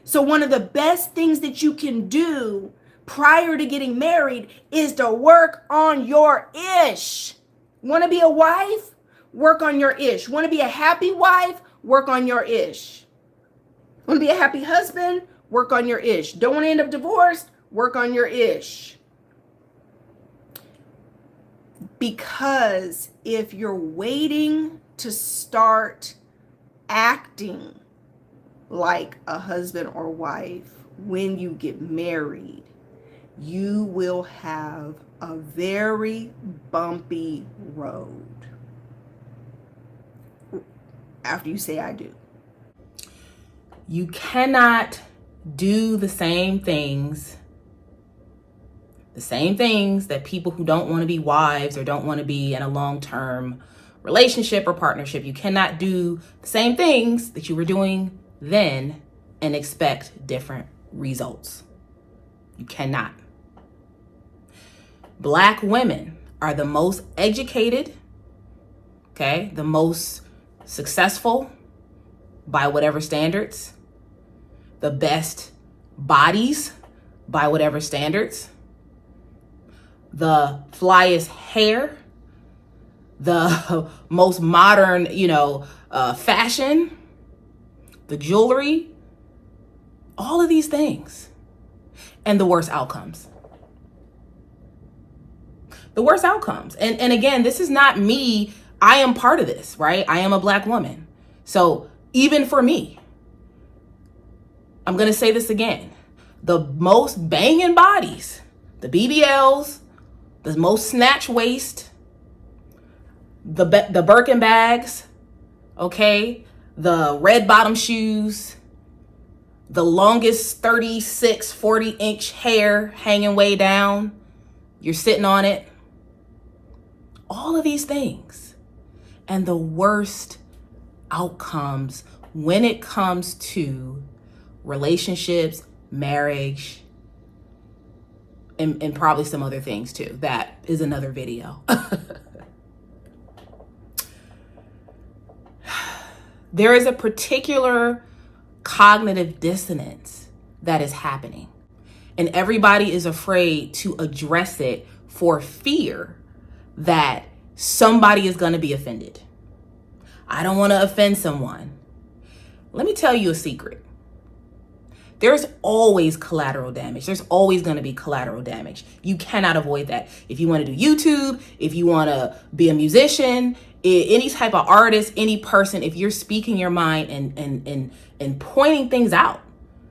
So one of the best things that you can do prior to getting married is to work on your ish. Want to be a wife? Work on your ish. Want to be a happy wife? Work on your ish. Want to be a happy husband? Work on your ish. Don't want to end up divorced? Work on your ish. Because if you're waiting to start acting like a husband or wife when you get married, you will have a very bumpy road after you say I do. You cannot do the same things that people who don't want to be wives or don't want to be in a long-term relationship or partnership, you cannot do the same things that you were doing then and expect different results. You cannot. Black women are the most educated, okay, the most successful by whatever standards, the best bodies by whatever standards, the flyest hair, the most modern, fashion, the jewelry, all of these things, and the worst outcomes. The worst outcomes. And again, this is not me. I am part of this, right? I am a Black woman. So even for me, I'm going to say this again. The most banging bodies, the BBLs, the most snatch waist, the Birkin bags, okay, the red bottom shoes, the longest 36, 40-inch hair hanging way down, you're sitting on it, all of these things, and the worst outcomes when it comes to relationships, marriage, and probably some other things too. That is another video. There is a particular cognitive dissonance that is happening, and everybody is afraid to address it for fear that somebody is going to be offended. I don't want to offend someone. Let me tell you a secret. There's always collateral damage. There's always going to be collateral damage. You cannot avoid that. If you want to do YouTube, if you want to be a musician, any type of artist, any person, if you're speaking your mind and pointing things out,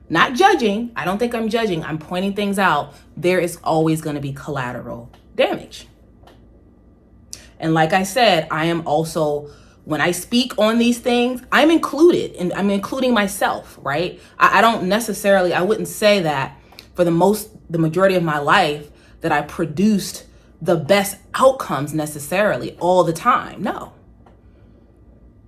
not judging, I don't think I'm judging, I'm pointing things out, there is always going to be collateral damage. And like I said, I am also, when I speak on these things, I'm included, and I'm including myself, right? I don't necessarily, I wouldn't say that for the majority of my life that I produced the best outcomes necessarily all the time. No.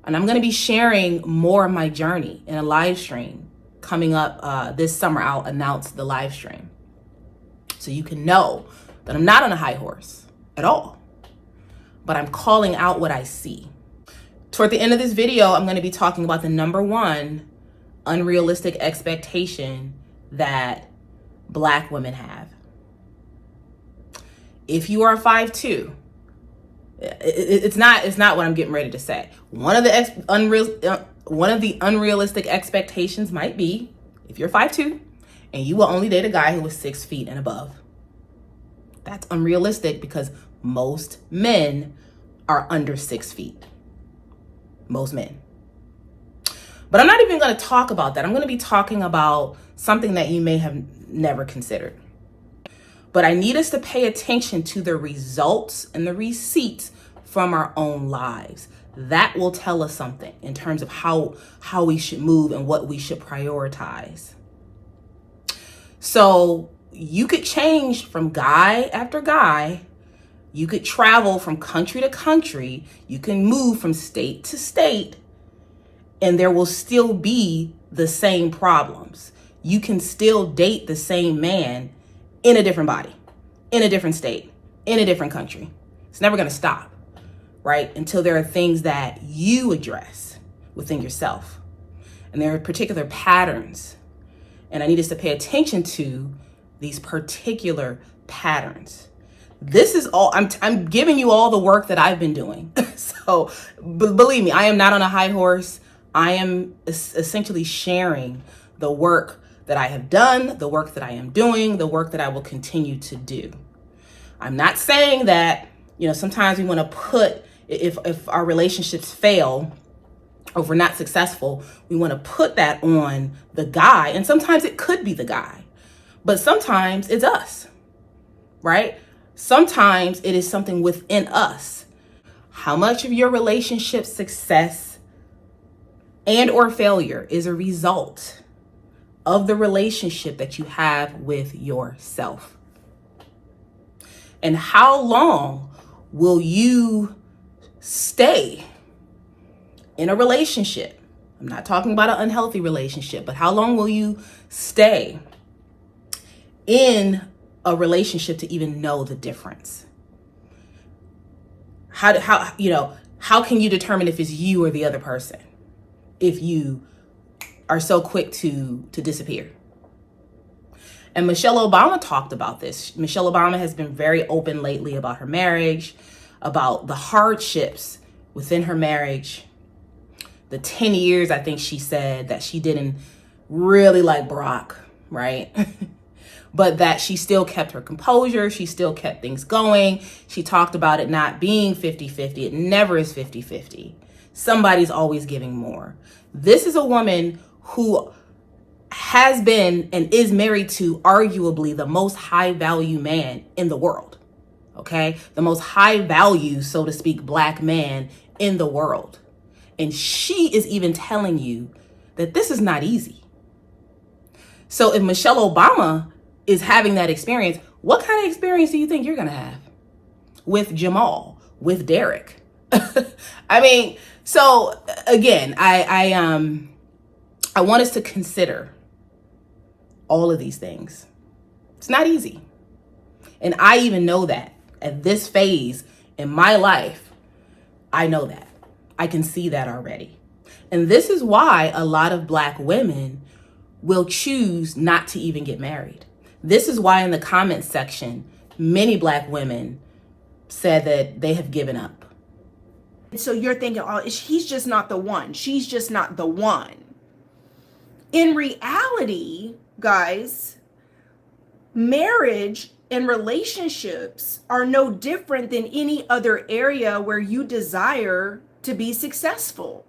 And I'm going to be sharing more of my journey in a live stream coming up this summer. I'll announce the live stream so you can know that I'm not on a high horse at all, but I'm calling out what I see. Toward the end of this video, I'm going to be talking about the number one unrealistic expectation that Black women have. If you are 5'2", it's not what I'm getting ready to say. One of the unrealistic expectations might be, if you're 5'2", and you will only date a guy who is 6 feet and above. That's unrealistic because most men are under 6 feet. Most men. But I'm not even going to talk about that. I'm going to be talking about something that you may have never considered. But I need us to pay attention to the results and the receipts from our own lives. That will tell us something in terms of how we should move and what we should prioritize. So you could change from guy after guy. You could travel from country to country. You can move from state to state, and there will still be the same problems. You can still date the same man in a different body, in a different state, in a different country. It's never going to stop, right? Until there are things that you address within yourself. And there are particular patterns and I need us to pay attention to these particular patterns. This is all, I'm giving you all the work that I've been doing. So believe me, I am not on a high horse. I am essentially sharing the work that I have done, the work that I am doing, the work that I will continue to do. I'm not saying that, sometimes we want to put, if our relationships fail, or if we're not successful, we want to put that on the guy. And sometimes it could be the guy, but sometimes it's us, right? Sometimes it is something within us. How much of your relationship success and or failure is a result of the relationship that you have with yourself? And how long will you stay in a relationship? I'm not talking about an unhealthy relationship, but how long will you stay in a relationship to even know the difference? How can you determine if it's you or the other person if you are so quick to disappear? And Michelle Obama talked about this. Michelle Obama has been very open lately about her marriage, about the hardships within her marriage. The 10 years, I think she said, that she didn't really like Barack, right? But that she still kept her composure. She still kept things going. She talked about it not being 50-50. It never is 50-50. Somebody's always giving more. This is a woman who has been and is married to arguably the most high value man in the world. Okay? The most high value, so to speak, black man in the world. And she is even telling you that this is not easy. So if Michelle Obama is having that experience, what kind of experience do you think you're going to have with Jamal, with Derek? I mean, so again, I want us to consider all of these things. It's not easy. And I even know that at this phase in my life, I know that. I can see that already. And this is why a lot of black women will choose not to even get married. This is why in the comments section, many black women said that they have given up. So you're thinking, oh, he's just not the one. She's just not the one. In reality, guys, marriage and relationships are no different than any other area where you desire to be successful.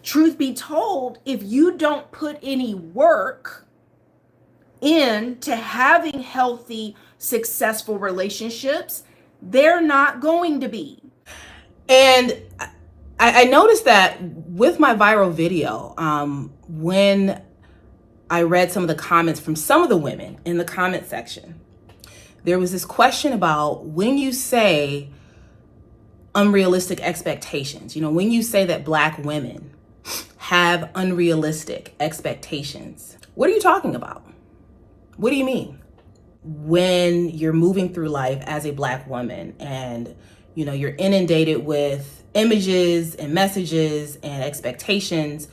Truth be told, if you don't put any work into having healthy, successful relationships, they're not going to be. And I noticed that with my viral video, when I read some of the comments from some of the women in the comment section, there was this question about when you say unrealistic expectations, when you say that black women have unrealistic expectations, what are you talking about? What do you mean? When you're moving through life as a black woman and, you're inundated with images and messages and expectations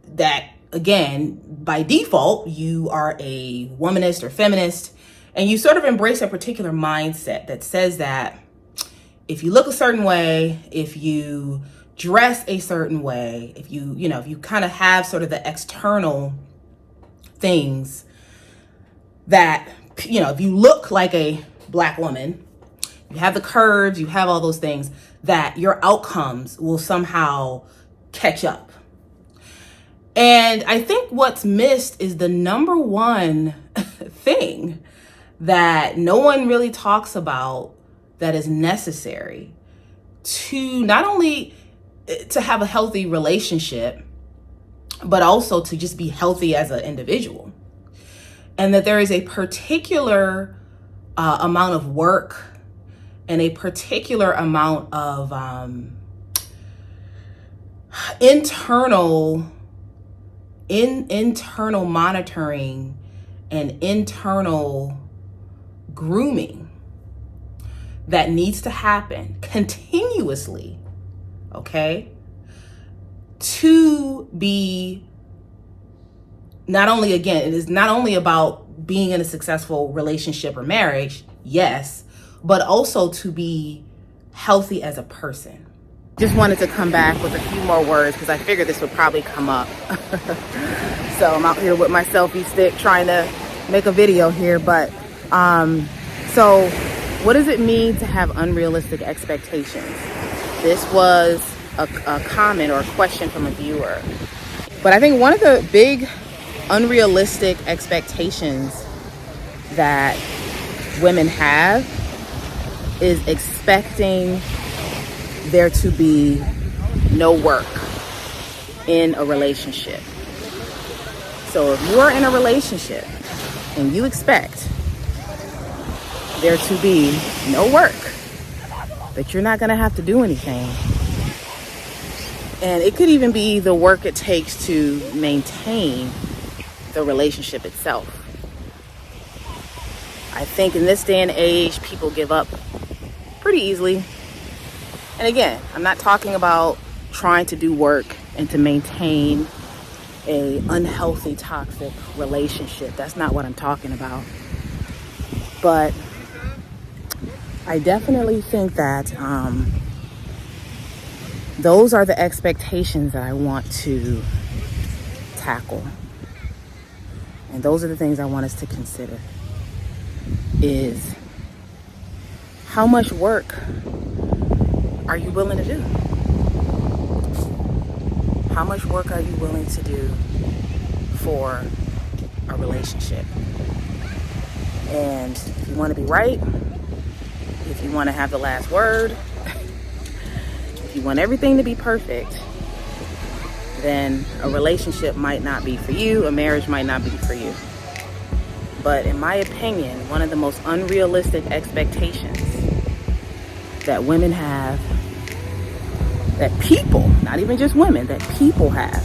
that, again, by default, you are a womanist or feminist, and you sort of embrace a particular mindset that says that if you look a certain way, if you dress a certain way, if you kind of have sort of the external things that, if you look like a black woman, you have the curves, you have all those things, that your outcomes will somehow catch up. And I think what's missed is the number one thing that no one really talks about that is necessary to not only to have a healthy relationship, but also to just be healthy as an individual. And that there is a particular amount of work and a particular amount of internal monitoring and internal grooming that needs to happen continuously, okay, to be not only, again, it is not only about being in a successful relationship or marriage, yes, but also to be healthy as a person. Just wanted to come back with a few more words because I figured this would probably come up. So I'm out here with my selfie stick trying to make a video here. But so what does it mean to have unrealistic expectations? This was a comment or a question from a viewer. But I think one of the big unrealistic expectations that women have is expecting there to be no work in a relationship. So if you are in a relationship and you expect there to be no work, that you're not going to have to do anything, and it could even be the work it takes to maintain the relationship itself. I think in this day and age, people give up pretty easily. And again, I'm not talking about trying to do work and to maintain a unhealthy, toxic relationship. That's not what I'm talking about. But I definitely think that those are the expectations that I want to tackle. And those are the things I want us to consider. Is how much work are you willing to do? How much work are you willing to do for a relationship? And if you want to be right, if you want to have the last word, if you want everything to be perfect, then a relationship might not be for you, a marriage might not be for you. But in my opinion, one of the most unrealistic expectations that women have, that people, not even just women, that people have.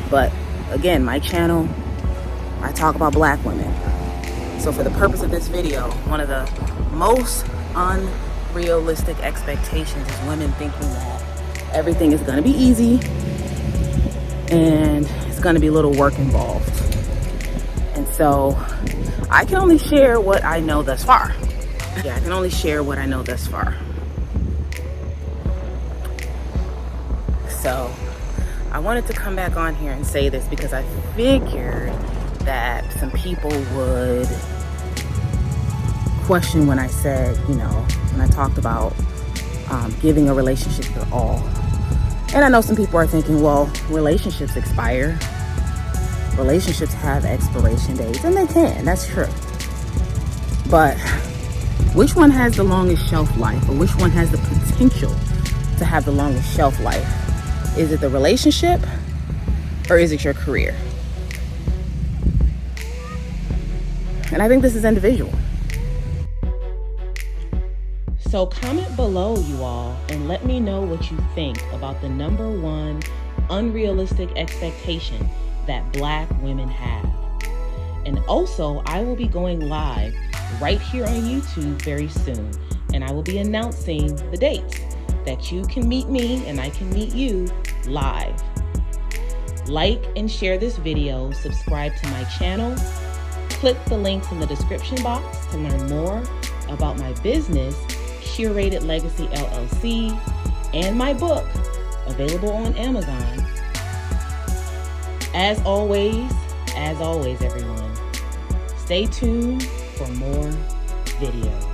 But again, my channel, I talk about black women. So for the purpose of this video, one of the most unrealistic expectations is women thinking that everything is going to be easy and it's going to be a little work involved. And so I can only share what I know thus far. Yeah, I can only share what I know thus far. So I wanted to come back on here and say this because I figured that some people would question when I said, when I talked about giving a relationship your all. And I know some people are thinking, well, relationships expire. Relationships have expiration dates, and they can, that's true. But which one has the longest shelf life, or which one has the potential to have the longest shelf life? Is it the relationship, or is it your career? And I think this is individual. So comment below, you all, and let me know what you think about the number one unrealistic expectation that black women have. And also, I will be going live right here on YouTube very soon, and I will be announcing the dates that you can meet me and I can meet you live. Like and share this video, subscribe to my channel, click the links in the description box to learn more about my business, Curated Legacy LLC, and my book, available on Amazon. As always, everyone, stay tuned for more videos.